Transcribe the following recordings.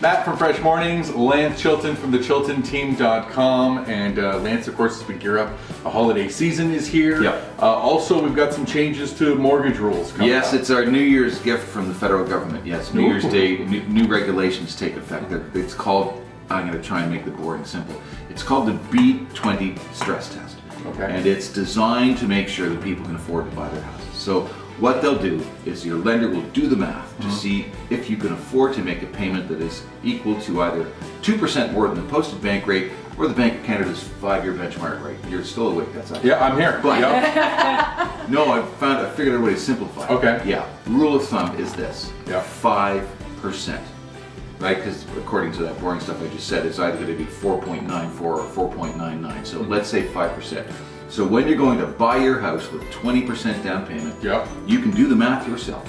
Matt from Fresh Mornings, Lance Chilton from thechiltonteam.com, and Lance, of course, as we gear up, the holiday season is here. Yep. Also, we've got some changes to mortgage rules coming Yes, up. It's our New Year's gift from the federal government. Yes, New Year's Day, new regulations take effect. It's called, I'm going to try and make the boring simple, it's called the B20 stress test. Okay. And it's designed to make sure that people can afford to buy their houses. So what they'll do is your lender will do the math to see if you can afford to make a payment that is equal to either 2% more than the posted bank rate or the Bank of Canada's 5-year benchmark rate. You're still awake, that's actually. Yeah, I'm here. But Yep. no, I figured out a way to simplify. Okay. Yeah, rule of thumb is this, Yeah. 5%. Right, because according to that boring stuff I just said, it's either going to be 4.94 or 4.99. So let's say 5%. So when you're going to buy your house with 20% down payment, Yep. you can do the math yourself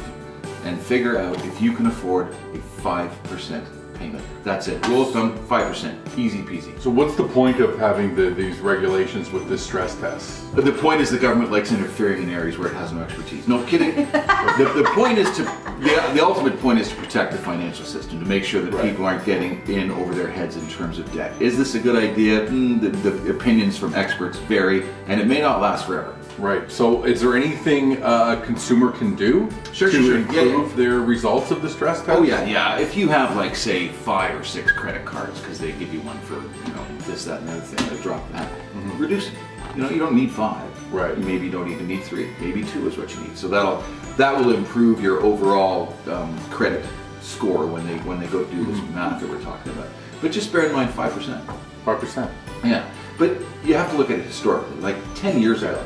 and figure out if you can afford a 5% payment. That's it. Rule of thumb, 5%. Easy peasy. So what's the point of having these regulations with this stress test? The point is the government likes interfering in areas where it has no expertise. No kidding. the point is the ultimate point is to protect the financial system, to make sure that people aren't getting in over their heads in terms of debt. Is this a good idea? The opinions from experts vary, and it may not last forever. Right. So is there anything a consumer can do to improve their results of the stress test? Oh yeah. If you have, like, say 5 or 6 credit cards, because they give you one for, this, that, and the other thing, they drop that. Reduce it. You don't need 5. Right. Maybe you don't even need 3. Maybe 2 is what you need. So that will improve your overall credit score when they go do this math that we're talking about. But just bear in mind 5%. 5%. Yeah. But you have to look at it historically. Like 10 years ago,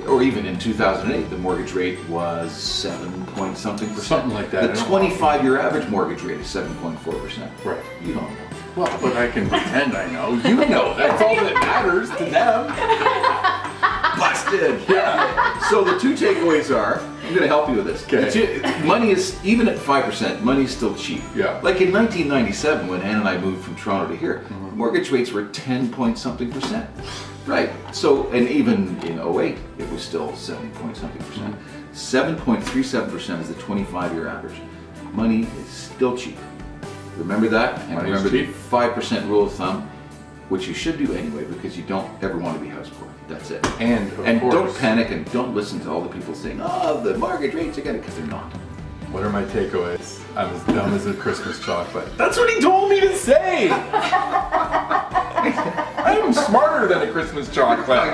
or even in 2008, the mortgage rate was 7-point-something%. Something like that. The 25-year average mortgage rate is 7.4%. Right. You don't know. Well, but I can pretend I know. You know. That's all that matters to them. Busted. Yeah. So the 2 takeaways are, I'm going to help you with this. Okay. Money is, even at 5%, money is still cheap. Yeah. Like in 1997, when Ann and I moved from Toronto to here, mortgage rates were 10-point-something%. Right. So, and even in 08, it was still 7-point-something%. 7.37% is the 25-year average. Money is still cheap. Remember that, and remember the 5% rule of thumb, which you should do anyway, because you don't ever want to be house poor. That's it. And don't panic, and don't listen to all the people saying, "Oh, the mortgage rates are getting," because they're not. What are my takeaways? I'm as dumb as a Christmas chocolate. That's what he told me to say! I'm smarter than a Christmas chocolate.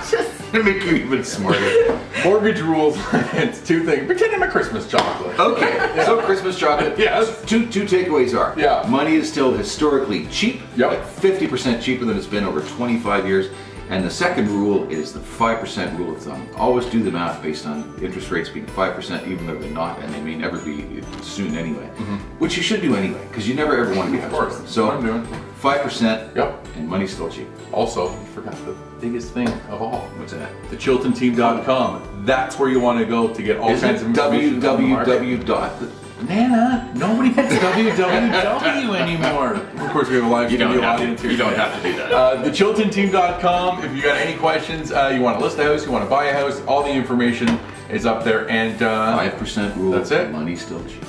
Just to make you even smarter. Mortgage rules, it's 2 things. Pretend I'm a Christmas chocolate. Okay, so Christmas chocolate. Yes. Two takeaways are, Yeah. money is still historically cheap, Yep. like 50% cheaper than it's been over 25 years. And the second rule is the 5% rule of thumb. Always do the math based on interest rates being 5%, even though they're not, and they may never be soon anyway. Which you should do anyway, because you never ever want to be house poor. So what I'm doing. 5%, Yep. and money's still cheap. Also, you forgot the biggest thing of all. What's that? Thechiltonteam.com. That's where you want to go to get all Is kinds it of information. www. Nana, nobody puts www anymore. Of course, we have a live studio audience here. You don't have to do that. Thechiltonteam.com. If you got any questions, you want to list a house, you want to buy a house, all the information is up there. And 5% rule. That's it. Money's still cheap.